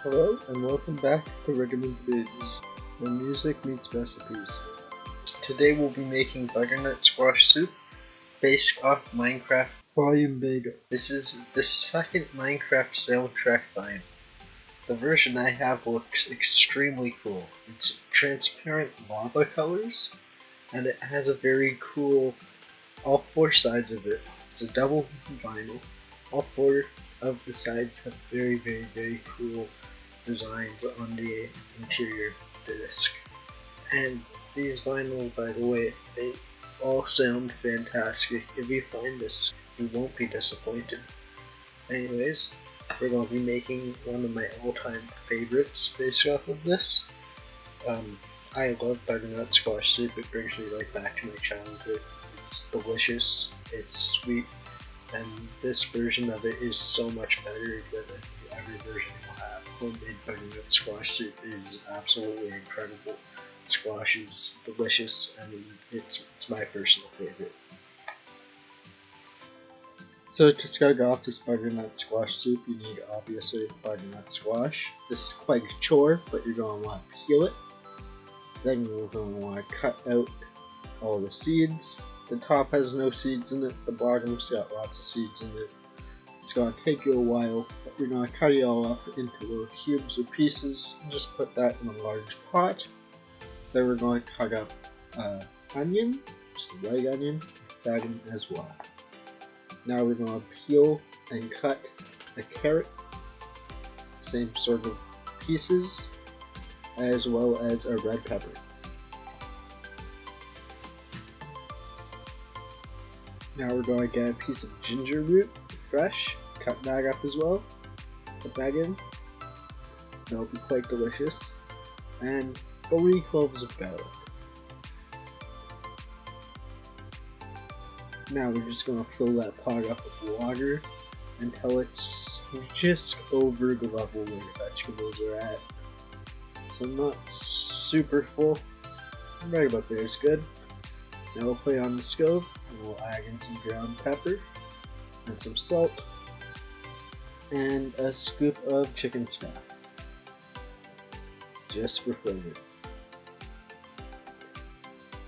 Hello and welcome back to Recommend Vids, where music meets recipes. Today we'll be making butternut squash soup based off Minecraft Volume Beta. This is the second Minecraft soundtrack volume. The version I have looks extremely cool. It's transparent lava colors, and it has a very cool, all four sides of it. It's a double vinyl. All four of the sides have very cool designs on the interior disc. And these vinyl, by the way, they all sound fantastic. If you find this, you won't be disappointed. Anyways, we're going to be making one of my all-time favorites based off of this. I love butternut squash soup. It brings me right back to my childhood. It's delicious, it's sweet, and this version of it is so much better than every version you'll have. Homemade butternut squash soup is absolutely incredible. Squash is delicious, and it's my personal favorite. So to start off this butternut squash soup, you need obviously butternut squash. This is quite a chore, but you're going to want to peel it. Then you're going to want to cut out all the seeds. The top has no seeds in it, the bottom's got lots of seeds in it. It's going to take you a while, but you're going to cut it all up into little cubes or pieces and just put that in a large pot. Then we're going to cut up onion, just a white onion, that in as well. Now we're going to peel and cut a carrot, same sort of pieces, as well as a red pepper. Now we're going to get a piece of ginger root, fresh, cut that up as well, put that in, that'll be quite delicious, and 3 cloves of garlic. Now we're just going to fill that pot up with water until it's just over the level where the vegetables are at. So not super full, right about there is good. Now we'll put it on the stove and we'll add in some ground pepper and some salt and a scoop of chicken stock, just for flavor.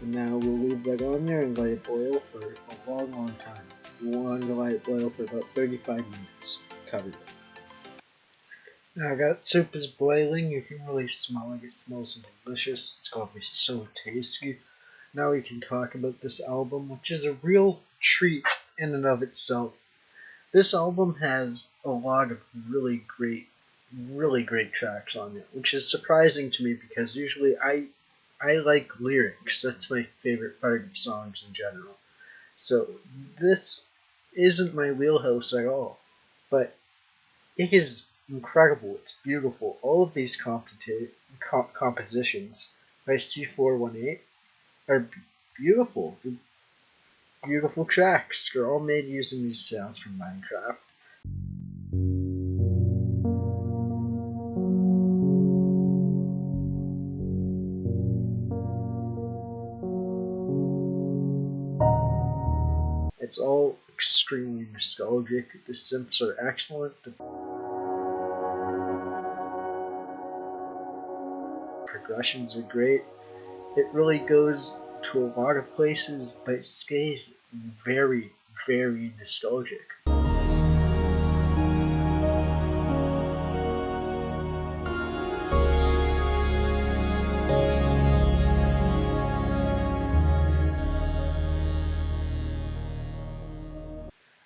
And now we'll leave that on there and let it boil for a long time. We'll want to let it boil for about 35 minutes, covered. Now that soup is boiling, you can really smell it. It smells delicious. It's going to be so tasty. Now we can talk about this album, which is a real treat in and of itself. This album has a lot of really great tracks on it, which is surprising to me because usually I like lyrics. That's my favorite part of songs in general. So this isn't my wheelhouse at all, but it is incredible. It's beautiful. All of these compositions by C418 are beautiful. They're beautiful tracks. They're all made using these sounds from Minecraft. It's all extremely nostalgic. The synths are excellent. The progressions are great. It really goes to a lot of places, but it stays very nostalgic.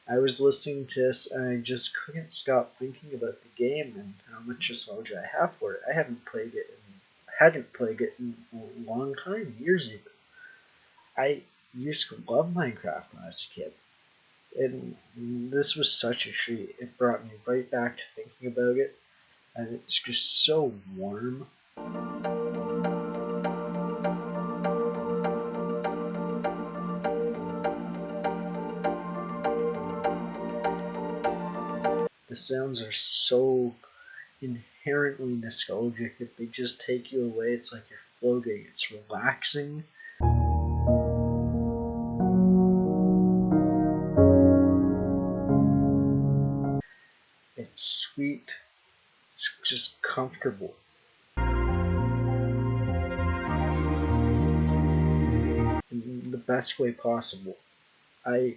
I was listening to this and I just couldn't stop thinking about the game and how much nostalgia I have for it. I hadn't played it in a long time, years even. I used to love Minecraft when I was a kid, and this was such a treat. It brought me right back to thinking about it, and it's just so warm. The sounds are so inherently nostalgic that they just take you away. It's like you're floating. It's relaxing. It's sweet, It's just comfortable. In the best way possible. I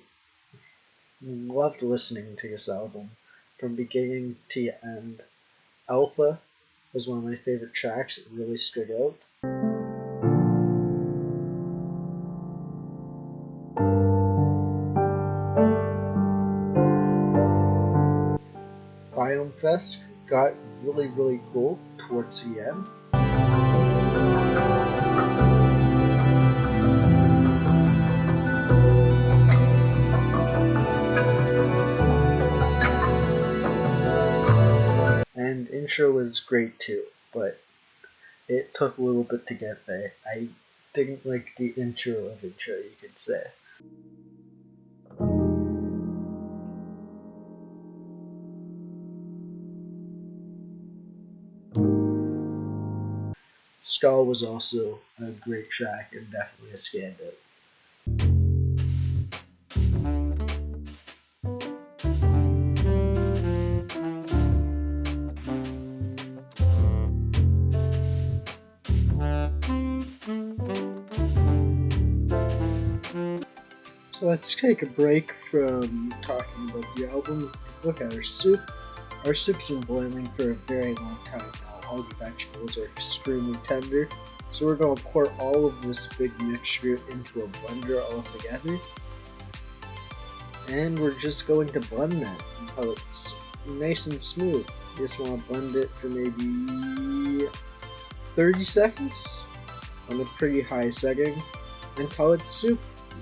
loved listening to this album from beginning to end. Alpha was one of my favorite tracks. It really stood out. Biome Fest got really cool towards the end. And intro was great too, but it took a little bit to get there. I didn't like the intro of intro, you could say. Skull was also a great track and definitely a standout. So let's take a break from talking about the album. Look at our soup. Our soup's been boiling for a very long time now. All the vegetables are extremely tender. So we're going to pour all of this big mixture into a blender all together. And we're just going to blend that until it's nice and smooth. You just want to blend it for maybe 30 seconds on a pretty high setting until it's soup.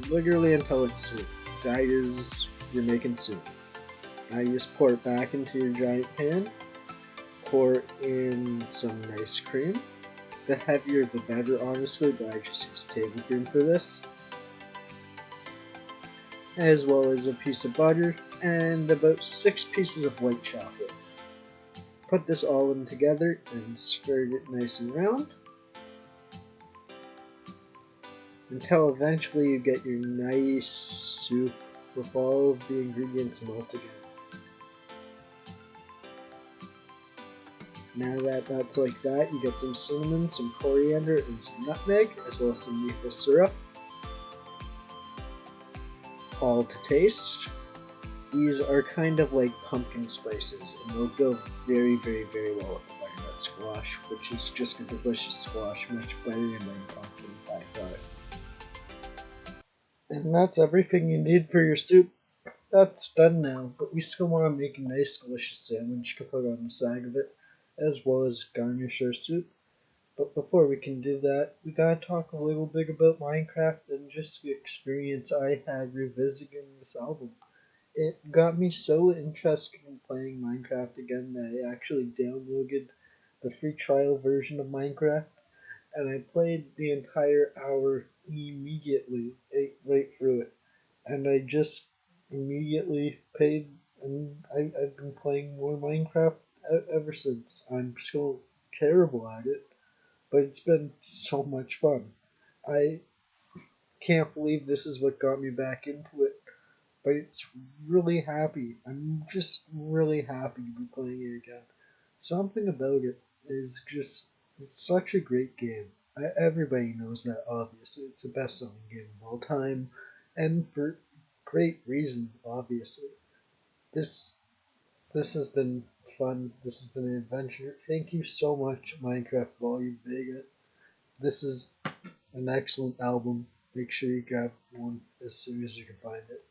Literally until it's soup. That is, you're making soup. Now you just pour it back into your giant pan. Pour in some nice cream. The heavier the better, honestly, but I just use table cream for this. As well as a piece of butter and about 6 pieces of white chocolate. Put this all in together and stir it nice and round. Until eventually you get your nice soup with all of the ingredients melted in. Now that that's like that, you get some cinnamon, some coriander, and some nutmeg, as well as some maple syrup. All to taste. These are kind of like pumpkin spices, and they'll go very well with the butternut squash, which is just a delicious squash, much better than pumpkin by far. And that's everything you need for your soup. That's done now, but we still want to make a nice delicious sandwich to put on the side of it, as well as garnish our soup. But before we can do that, we gotta talk a little bit about Minecraft and just the experience I had revisiting this album. It got me so interested in playing Minecraft again that I actually downloaded the free trial version of Minecraft, and I played the entire hour immediately, ate right through it, and I just immediately paid, and I've been playing more Minecraft ever since. I'm still terrible at it, but it's been so much fun. I can't believe this is what got me back into it, but it's really happy. I'm just really happy to be playing it again. Something about it is just, it's such a great game. Everybody knows that, obviously. It's the best selling game of all time, and for great reason, obviously. This has been fun. This has been an adventure. Thank you so much, Minecraft Volume Vega. This is an excellent album. Make sure you grab one as soon as you can find it.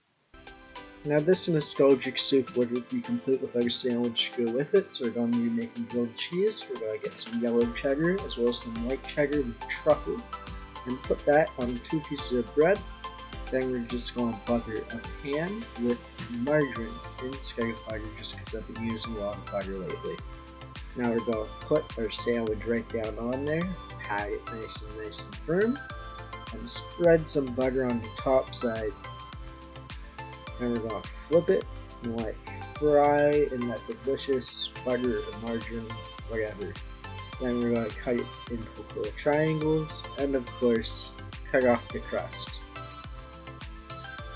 Now this nostalgic soup would be complete with our sandwich to go with it, so we're going to be making grilled cheese. We're going to get some yellow cheddar as well as some white cheddar with truffle, and put that on 2 pieces of bread. Then we're just going to butter a pan with margarine instead of butter, just because I've been using a lot of butter lately. Now we're going to put our sandwich right down on there, pat it nice and firm, and spread some butter on the top side. And we're going to flip it and let it fry in that delicious butter or margarine, whatever. Then we're going to cut it into little triangles, and of course, cut off the crust.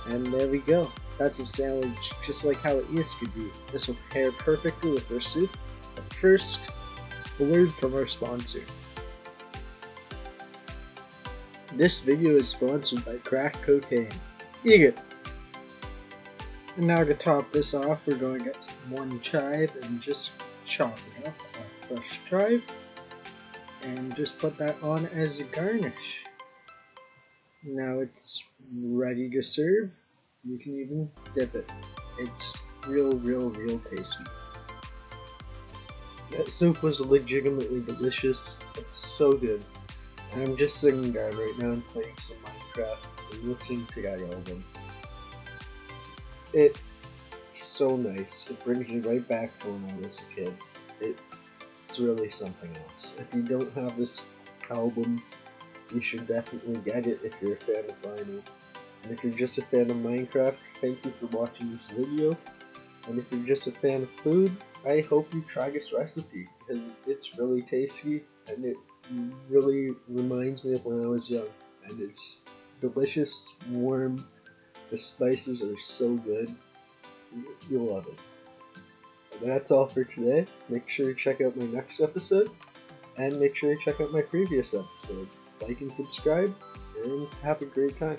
And there we go. That's a sandwich just like how it used to be. This will pair perfectly with our soup. But First, a word from our sponsor. This video is sponsored by crack cocaine. Eat it! And now to top this off, we're going to get one chive and just chop it up, a fresh chive, and just put that on as a garnish. Now it's ready to serve. You can even dip it. It's real tasty. That soup was legitimately delicious. It's so good. And I'm just sitting down right now and playing some Minecraft and listening to that album. It's so nice. It brings me right back to when I was a kid. It's really something else. If you don't have this album, you should definitely get it if you're a fan of vinyl. And if you're just a fan of Minecraft, thank you for watching this video. And if you're just a fan of food, I hope you try this recipe because it's really tasty and it really reminds me of when I was young. And it's delicious, warm, the spices are so good. You'll love it. And that's all for today. Make sure to check out my next episode and make sure to check out my previous episode. Like and subscribe and have a great time.